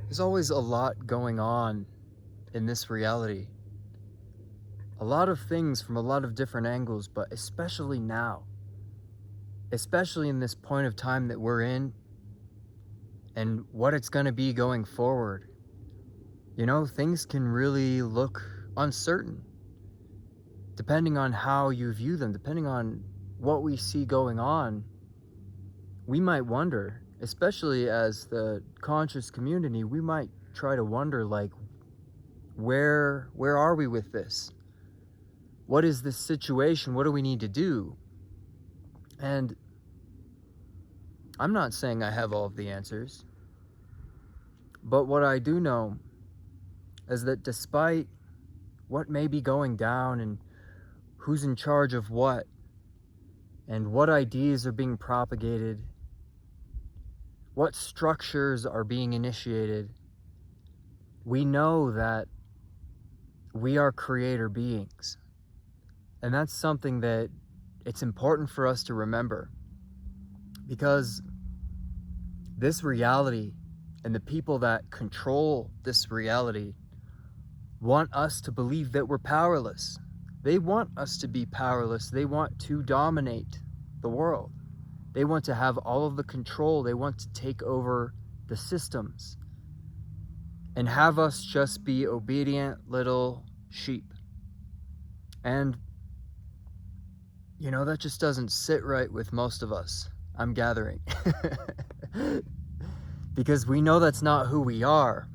There's always a lot going on in this reality. A lot of things from a lot of different angles, but especially now. Especially in this point of time that we're in and what it's going to be going forward. Things can really look uncertain depending on how you view them, depending on what we see going on. We might wonder, especially as the conscious community, we might try to wonder, like, where are we with this? What is this situation? What do we need to do? And I'm not saying I have all of the answers, but what I do know is that despite what may be going down and who's in charge of what and what ideas are being propagated, what structures are being initiated, we know that we are creator beings. And that's something that it's important for us to remember, because this reality and the people that control this reality want us to believe that we're powerless. They want us to be powerless. They want to dominate the world. They want to have all of the control. They want to take over the systems and have us just be obedient little sheep. And that just doesn't sit right with most of us, I'm gathering. Because we know that's not who we are.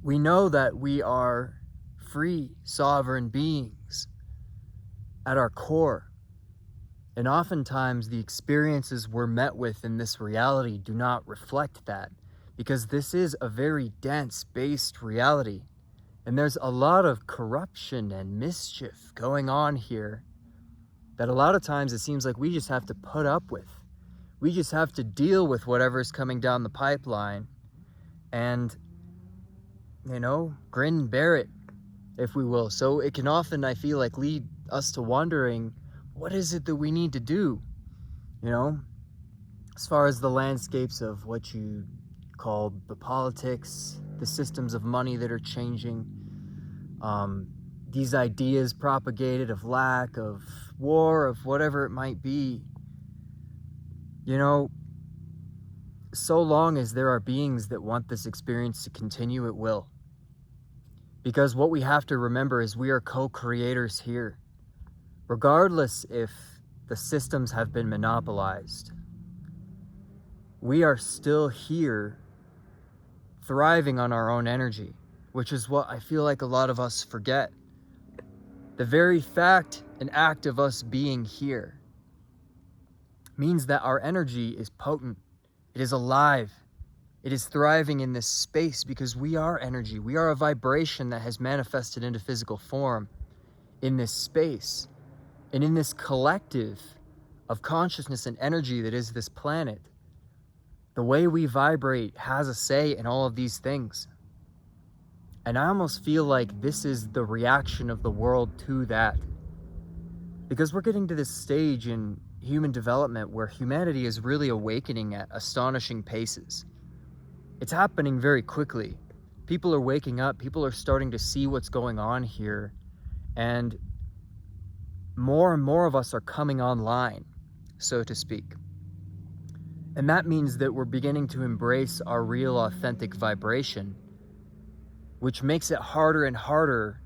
We know that we are free, sovereign beings at our core. And oftentimes the experiences we're met with in this reality do not reflect that, because this is a very dense-based reality. And there's a lot of corruption and mischief going on here that a lot of times it seems like we just have to put up with. We just have to deal with whatever's coming down the pipeline and, grin and bear it, if we will. So it can often, I feel like, lead us to wondering, what is it that we need to do? As far as the landscapes of what you call the politics, the systems of money that are changing, these ideas propagated of lack, of war, of whatever it might be. So long as there are beings that want this experience to continue, it will. Because what we have to remember is we are co-creators here. Regardless if the systems have been monopolized, we are still here thriving on our own energy, which is what I feel like a lot of us forget. The very fact and act of us being here means that our energy is potent. It is alive. It is thriving in this space because we are energy. We are a vibration that has manifested into physical form in this space and in this collective of consciousness and energy that is this planet. The way we vibrate has a say in all of these things. And I almost feel like this is the reaction of the world to that. Because we're getting to this stage in human development where humanity is really awakening at astonishing paces. It's happening very quickly. People are waking up. People are starting to see what's going on here. And more of us are coming online, so to speak. And that means that we're beginning to embrace our real, authentic vibration, which makes it harder and harder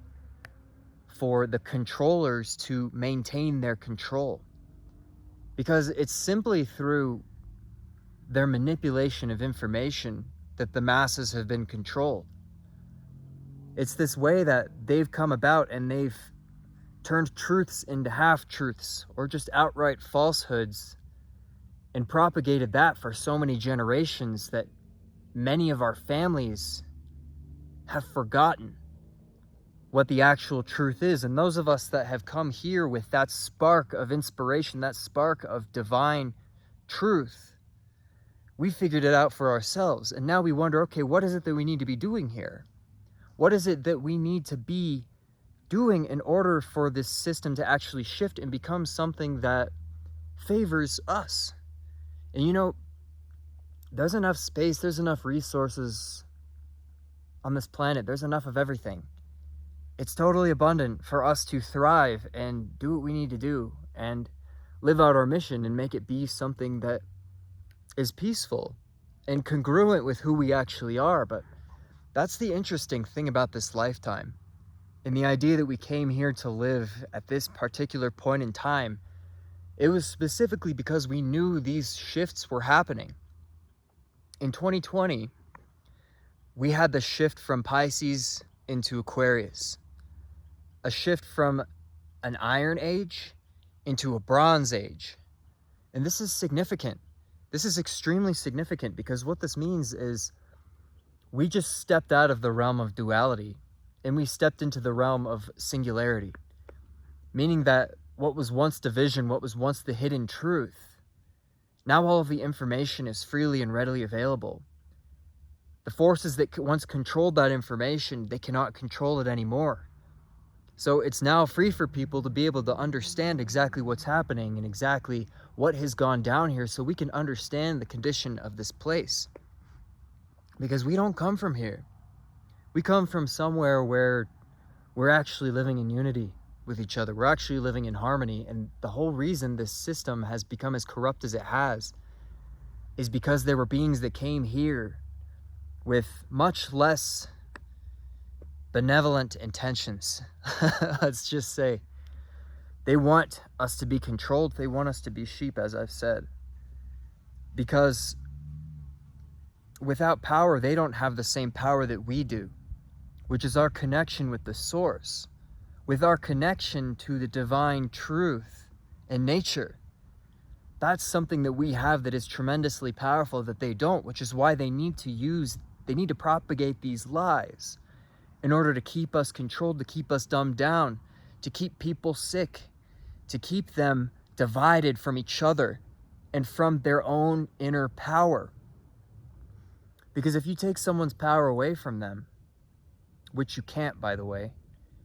for the controllers to maintain their control. Because it's simply through their manipulation of information that the masses have been controlled. It's this way that they've come about, and they've turned truths into half-truths or just outright falsehoods and propagated that for so many generations that many of our families have forgotten what the actual truth is. And those of us that have come here with that spark of inspiration, that spark of divine truth, we figured it out for ourselves. And now we wonder, okay, what is it that we need to be doing here? What is it that we need to be doing in order for this system to actually shift and become something that favors us? And there's enough space, there's enough resources on this planet. There's enough of everything. It's totally abundant for us to thrive and do what we need to do and live out our mission and make it be something that is peaceful and congruent with who we actually are. But that's the interesting thing about this lifetime, and the idea that we came here to live at this particular point in time. It was specifically because we knew these shifts were happening. In 2020, we had the shift from Pisces into Aquarius, a shift from an Iron Age into a Bronze Age. And this is significant. This is extremely significant, because what this means is we just stepped out of the realm of duality and we stepped into the realm of singularity, meaning that what was once division, what was once the hidden truth, now all of the information is freely and readily available. The forces that once controlled that information, they cannot control it anymore. So it's now free for people to be able to understand exactly what's happening and exactly what has gone down here, so we can understand the condition of this place. Because we don't come from here. We come from somewhere where we're actually living in unity with each other. We're actually living in harmony. And the whole reason this system has become as corrupt as it has is because there were beings that came here with much less benevolent intentions. Let's just say they want us to be controlled. They want us to be sheep, as I've said, because without power, they don't have the same power that we do, which is our connection with the source, with our connection to the divine truth and nature. That's something that we have that is tremendously powerful that they don't, which is why they need to propagate these lies in order to keep us controlled, to keep us dumbed down, to keep people sick, to keep them divided from each other and from their own inner power. Because if you take someone's power away from them, which you can't, by the way,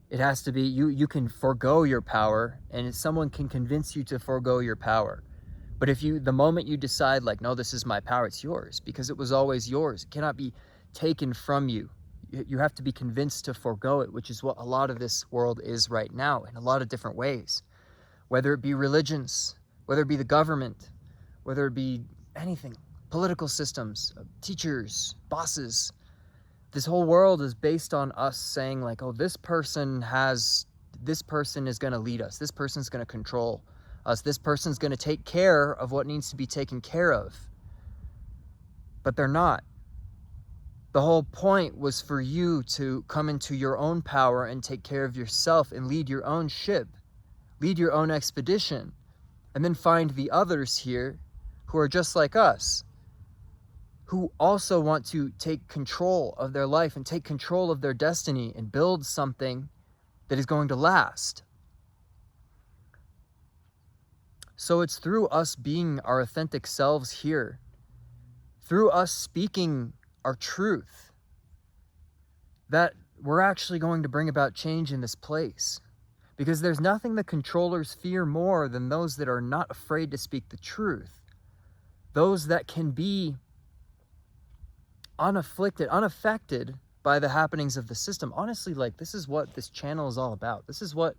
it has to be, you can forego your power, and someone can convince you to forego your power. But the moment you decide, like, no, this is my power, it's yours, because it was always yours. It cannot be taken from you. You have to be convinced to forego it, which is what a lot of this world is right now in a lot of different ways. Whether it be religions, whether it be the government, whether it be anything, political systems, teachers, bosses. This whole world is based on us saying, like, oh, this person is going to lead us. This person's going to control us. This person's going to take care of what needs to be taken care of. But they're not. The whole point was for you to come into your own power and take care of yourself and lead your own ship, lead your own expedition, and then find the others here who are just like us, who also want to take control of their life and take control of their destiny and build something that is going to last. So it's through us being our authentic selves here, through us speaking our truth, that we're actually going to bring about change in this place. Because there's nothing the controllers fear more than those that are not afraid to speak the truth. Those that can be unaffected by the happenings of the system. Honestly, like, this is what this channel is all about. This is what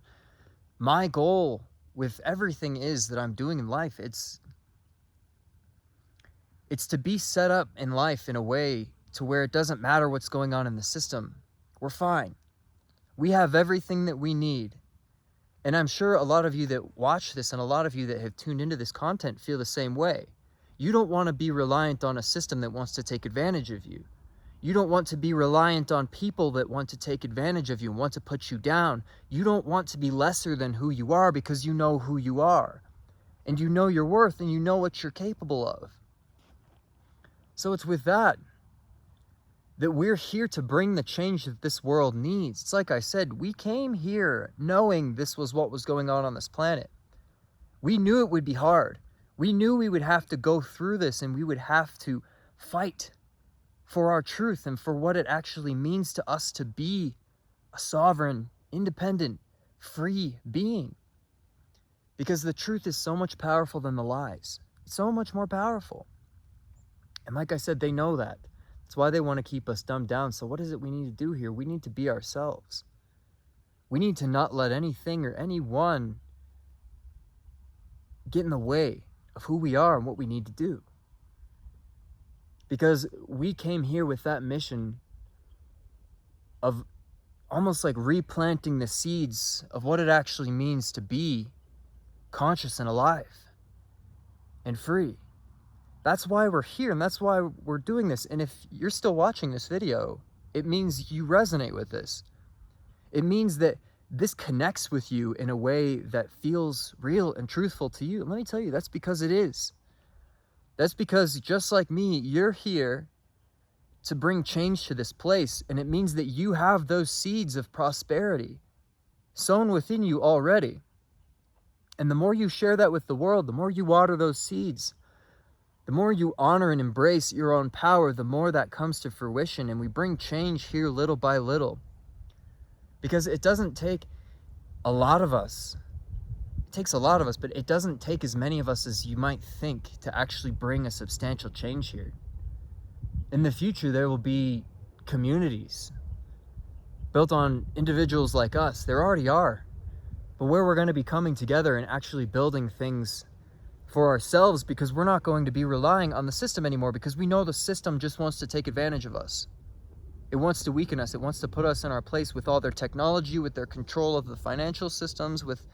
my goal with everything is that I'm doing in life. It's to be set up in life in a way to where it doesn't matter what's going on in the system. We're fine. We have everything that we need. And I'm sure a lot of you that watch this and a lot of you that have tuned into this content feel the same way. You don't want to be reliant on a system that wants to take advantage of you. You don't want to be reliant on people that want to take advantage of you and want to put you down. You don't want to be lesser than who you are, because you know who you are. And you know your worth, and you know what you're capable of. So it's with that we're here to bring the change that this world needs. It's like I said, we came here knowing this was what was going on this planet. We knew it would be hard. We knew we would have to go through this, and we would have to fight for our truth and for what it actually means to us to be a sovereign, independent, free being. Because the truth is so much powerful than the lies. It's so much more powerful. And like I said, they know that. It's why they want to keep us dumbed down. So what is it we need to do here? We need to be ourselves. We need to not let anything or anyone get in the way of who we are and what we need to do. Because we came here with that mission of almost like replanting the seeds of what it actually means to be conscious and alive and free. That's why we're here, and that's why we're doing this. And if you're still watching this video, it means you resonate with this. It means that this connects with you in a way that feels real and truthful to you. And let me tell you, that's because it is. That's because, just like me, you're here to bring change to this place. And it means that you have those seeds of prosperity sown within you already. And the more you share that with the world, the more you water those seeds, the more you honor and embrace your own power, the more that comes to fruition. And we bring change here little by little. Because it doesn't take a lot of us. It takes a lot of us, but it doesn't take as many of us as you might think to actually bring a substantial change here. In the future, there will be communities built on individuals like us. There already are. But where we're going to be coming together and actually building things for ourselves, because we're not going to be relying on the system anymore, because we know the system just wants to take advantage of us. It wants to weaken us. It wants to put us in our place with all their technology, with their control of the financial systems, with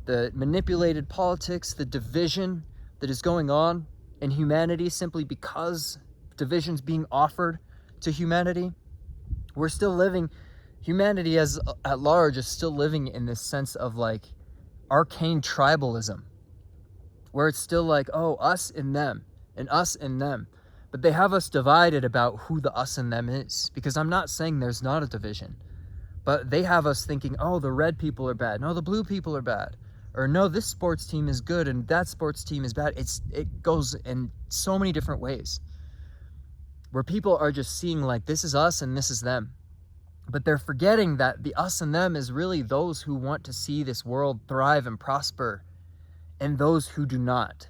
the manipulated politics, the division that is going on in humanity simply because division's being offered to humanity. We're still living, humanity as at large is still living in this sense of like arcane tribalism, where it's still like, oh, us and them, and us and them. But they have us divided about who the us and them is. Because I'm not saying there's not a division, but they have us thinking, oh, the red people are bad. No, the blue people are bad. Or no, this sports team is good and that sports team is bad. It goes in so many different ways, where people are just seeing like, this is us and this is them. But they're forgetting that the us and them is really those who want to see this world thrive and prosper, and those who do not.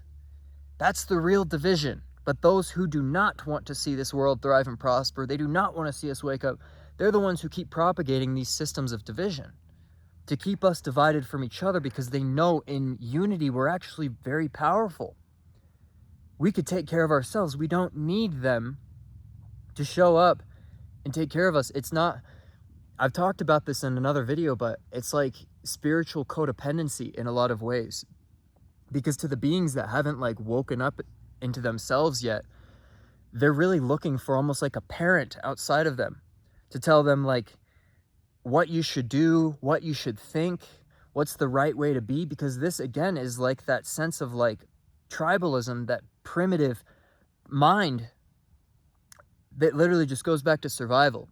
That's the real division. But those who do not want to see this world thrive and prosper, they do not want to see us wake up, they're the ones who keep propagating these systems of division to keep us divided from each other, because they know in unity we're actually very powerful. We could take care of ourselves. We don't need them to show up and take care of us. It's not, I've talked about this in another video, but it's like spiritual codependency in a lot of ways. Because to the beings that haven't like woken up into themselves yet, they're really looking for almost like a parent outside of them to tell them like what you should do, what you should think, what's the right way to be. Because this again is like that sense of like tribalism, that primitive mind that literally just goes back to survival.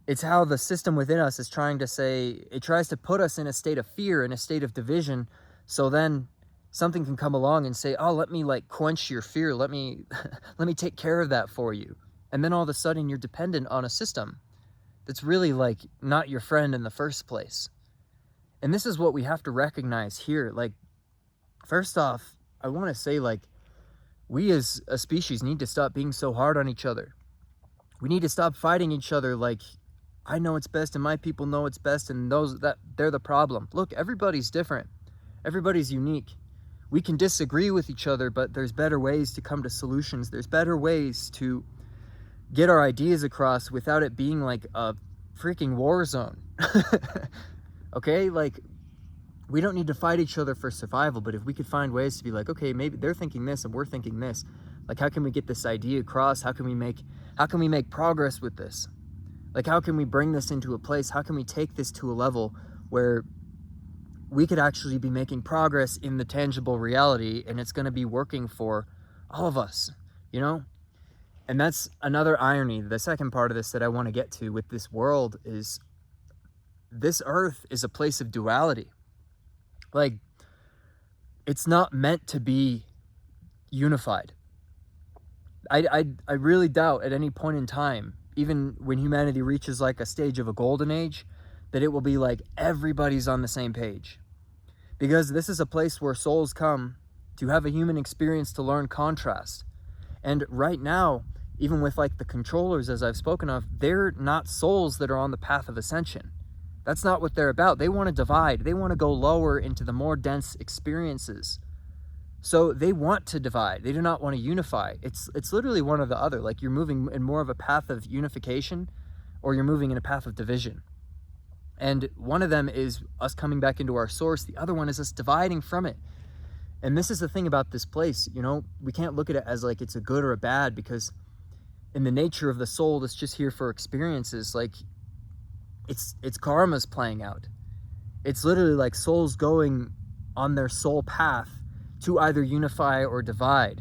It's how the system within us is trying to say, it tries to put us in a state of fear, in a state of division, so then something can come along and say, oh, let me like quench your fear. Let me take care of that for you. And then all of a sudden you're dependent on a system that's really like not your friend in the first place. And this is what we have to recognize here. Like, first off, I want to say like, we as a species need to stop being so hard on each other. We need to stop fighting each other like, I know it's best and my people know it's best and they're the problem. Look, everybody's different. Everybody's unique. We can disagree with each other, but there's better ways to come to solutions. There's better ways to get our ideas across without it being like a freaking war zone. Okay? Like, we don't need to fight each other for survival, but if we could find ways to be like, okay, maybe they're thinking this and we're thinking this. Like, how can we get this idea across? How can we make progress with this? Like, how can we bring this into a place? How can we take this to a level where we could actually be making progress in the tangible reality, and it's going to be working for all of us, you know? And that's another irony. The second part of this that I want to get to with this world is this earth is a place of duality. Like, it's not meant to be unified. I really doubt at any point in time, even when humanity reaches like a stage of a golden age, that it will be like everybody's on the same page. Because this is a place where souls come to have a human experience, to learn contrast. And right now, even with like the controllers, as I've spoken of, they're not souls that are on the path of ascension. That's not what they're about. They want to divide. They want to go lower into the more dense experiences. So they want to divide. They do not want to unify. It's literally one or the other. Like you're moving in more of a path of unification, or you're moving in a path of division. And one of them is us coming back into our source. The other one is us dividing from it. And this is the thing about this place, you know, we can't look at it as like it's a good or a bad, because in the nature of the soul that's just here for experiences, like it's karma's playing out. It's literally like souls going on their soul path to either unify or divide.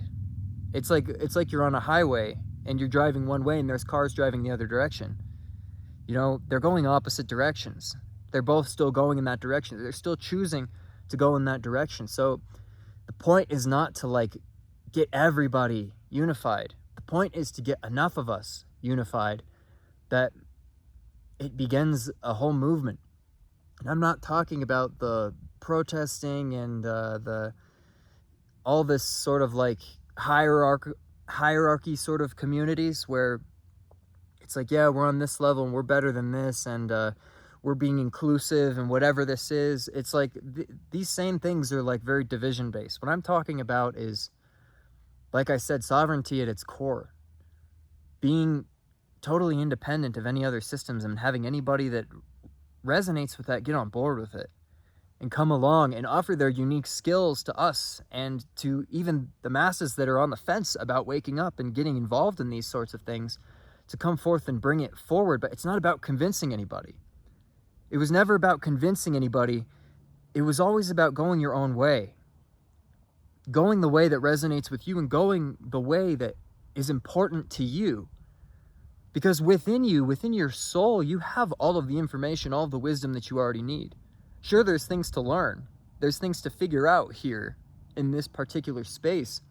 It's like you're on a highway and you're driving one way and there's cars driving the other direction. You know, they're going opposite directions. They're both still going in that direction. They're still choosing to go in that direction. So the point is not to like get everybody unified. The point is to get enough of us unified that it begins a whole movement. And I'm not talking about the protesting and all this sort of like hierarchy sort of communities where it's like, yeah, we're on this level and we're better than this, and we're being inclusive and whatever this is. It's like these same things are like very division based. What I'm talking about is, like I said, sovereignty at its core. Being totally independent of any other systems and having anybody that resonates with that get on board with it and come along and offer their unique skills to us and to even the masses that are on the fence about waking up and getting involved in these sorts of things, to come forth and bring it forward. But it's not about convincing anybody. It was never about convincing anybody. It was always about going your own way, going the way that resonates with you and going the way that is important to you. Because within you, within your soul, you have all of the information, all of the wisdom that you already need. Sure, there's things to learn. There's things to figure out here in this particular space.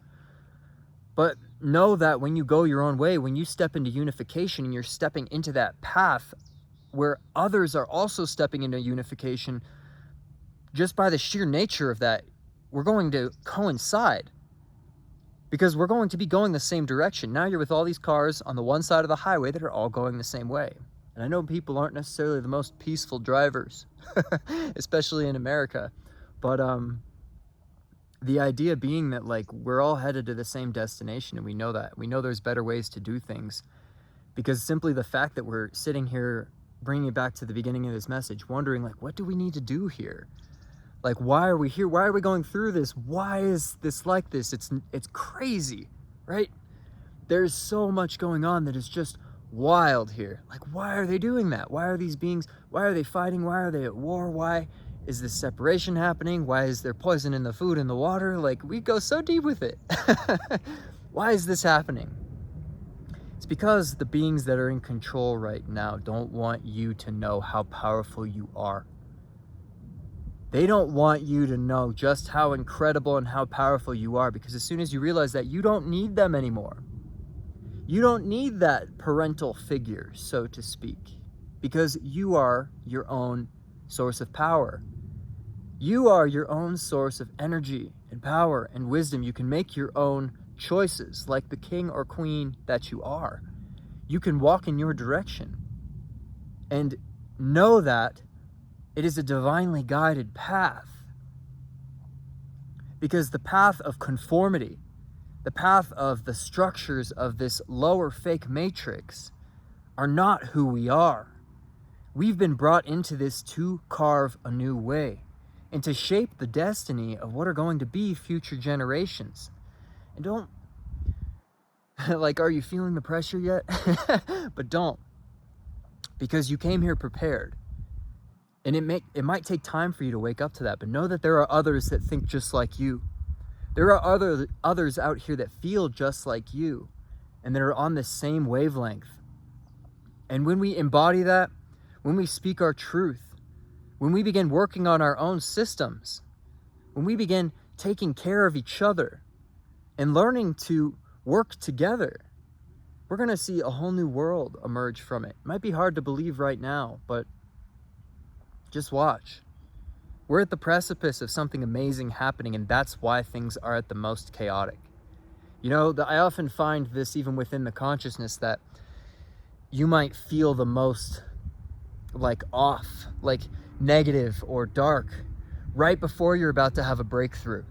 But know that when you go your own way, when you step into unification and you're stepping into that path where others are also stepping into unification, just by the sheer nature of that, we're going to coincide. Because we're going to be going the same direction. Now you're with all these cars on the one side of the highway that are all going the same way. And I know people aren't necessarily the most peaceful drivers, especially in America. But the idea being that like we're all headed to the same destination, and we know that. We know there's better ways to do things. Because simply the fact that we're sitting here, bringing it back to the beginning of this message, wondering like, what do we need to do here? Like, why are we here? Why are we going through this? Why is this like this? It's crazy, right? There's so much going on that is just wild here. Like, why are they doing that? Why are these beings, why are they fighting? Why are they at war? Why is this separation happening? Why is there poison in the food and the water? Like, we go so deep with it. Why is this happening? It's because the beings that are in control right now don't want you to know how powerful you are. They don't want you to know just how incredible and how powerful you are, because as soon as you realize that, you don't need them anymore. You don't need that parental figure, so to speak, because you are your own source of power. You are your own source of energy and power and wisdom. You can make your own choices like the king or queen that you are. You can walk in your direction and know that it is a divinely guided path, because the path of conformity, the path of the structures of this lower fake matrix are not who we are. We've been brought into this to carve a new way and to shape the destiny of what are going to be future generations. And don't, like, are you feeling the pressure yet? But don't, because you came here prepared. And it might take time for you to wake up to that, but know that there are others that think just like you. There are others out here that feel just like you and that are on the same wavelength. And when we embody that, when we speak our truth, when we begin working on our own systems, when we begin taking care of each other and learning to work together, we're going to see a whole new world emerge from it. It might be hard to believe right now, but just watch. We're at the precipice of something amazing happening, and that's why things are at the most chaotic. You know, I often find this even within the consciousness that you might feel the most like off, like negative or dark right before you're about to have a breakthrough,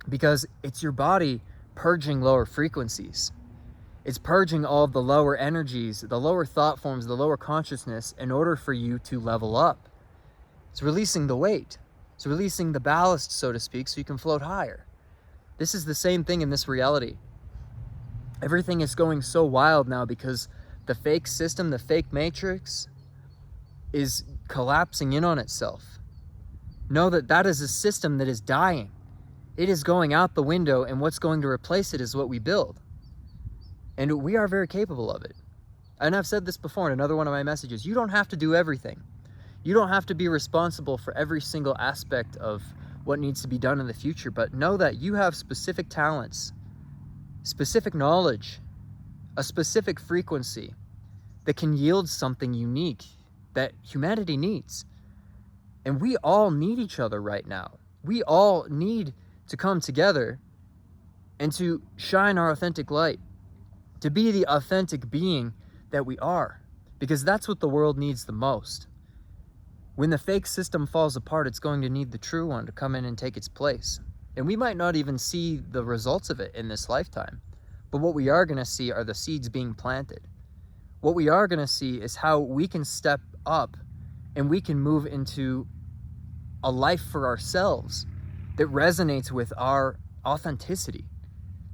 because it's your body purging lower frequencies. It's purging all of the lower energies, the lower thought forms, the lower consciousness in order for you to level up. It's releasing the weight. It's releasing the ballast, so to speak, so you can float higher. This is the same thing in this reality. Everything is going so wild now because the fake system, the fake matrix, is collapsing in on itself. Know that that is a system that is dying. It is going out the window, and what's going to replace it is what we build. And we are very capable of it. And I've said this before in another one of my messages. You don't have to do everything. You don't have to be responsible for every single aspect of what needs to be done in the future, but know that you have specific talents, specific knowledge, a specific frequency that can yield something unique that humanity needs. And we all need each other right now. We all need to come together and to shine our authentic light, to be the authentic being that we are, because that's what the world needs the most. When the fake system falls apart, it's going to need the true one to come in and take its place. And we might not even see the results of it in this lifetime, but what we are going to see are the seeds being planted. What we are going to see is how we can step up and we can move into a life for ourselves that resonates with our authenticity,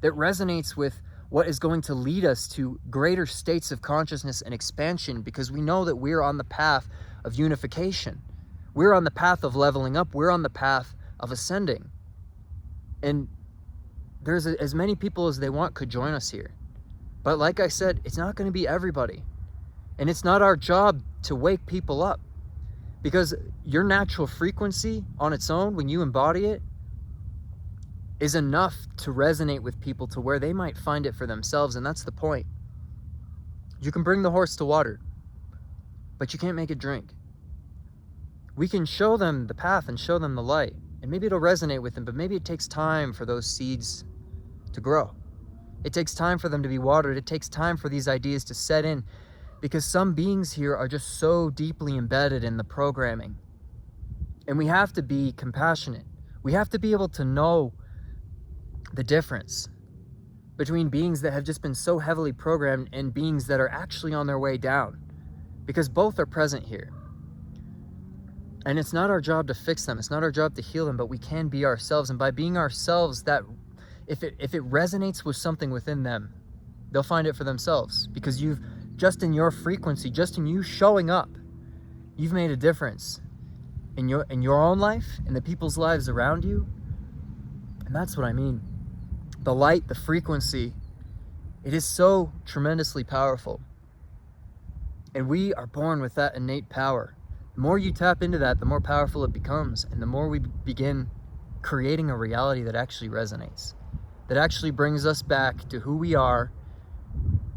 that resonates with what is going to lead us to greater states of consciousness and expansion, because we know that we're on the path of unification. We're on the path of leveling up. We're on the path of ascending. And there's as many people as they want could join us here. But like I said, it's not going to be everybody. And it's not our job to wake people up, because your natural frequency on its own, when you embody it, is enough to resonate with people to where they might find it for themselves. And that's the point. You can bring the horse to water, but you can't make it drink. We can show them the path and show them the light, and maybe it'll resonate with them, but maybe it takes time for those seeds to grow. It takes time for them to be watered. It takes time for these ideas to set in, because some beings here are just so deeply embedded in the programming. And we have to be compassionate. We have to be able to know the difference between beings that have just been so heavily programmed and beings that are actually on their way down, because both are present here. And it's not our job to fix them. It's not our job to heal them, but we can be ourselves. And by being ourselves, that if it resonates with something within them, they'll find it for themselves, because you've just in your frequency, just in you showing up, you've made a difference in your own life, in the people's lives around you. And that's what I mean. The light, the frequency, it is so tremendously powerful. And we are born with that innate power. The more you tap into that, the more powerful it becomes, and the more we begin creating a reality that actually resonates, that actually brings us back to who we are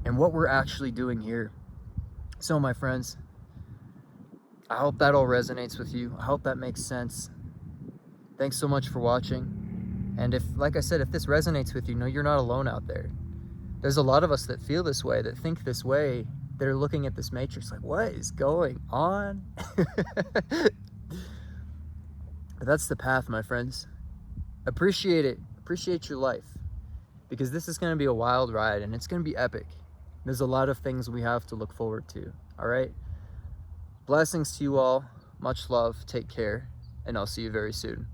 and what we're actually doing here. So, my friends, I hope that all resonates with you. I hope that makes sense. Thanks so much for watching. And if, like I said, if this resonates with you, know you're not alone out there. There's a lot of us that feel this way, that think this way. They're looking at this matrix like, what is going on? But that's the path, my friends. Appreciate it. Appreciate your life, because this is going to be a wild ride, and it's going to be epic. There's a lot of things we have to look forward to. All right? Blessings to you all. Much love. Take care. And I'll see you very soon.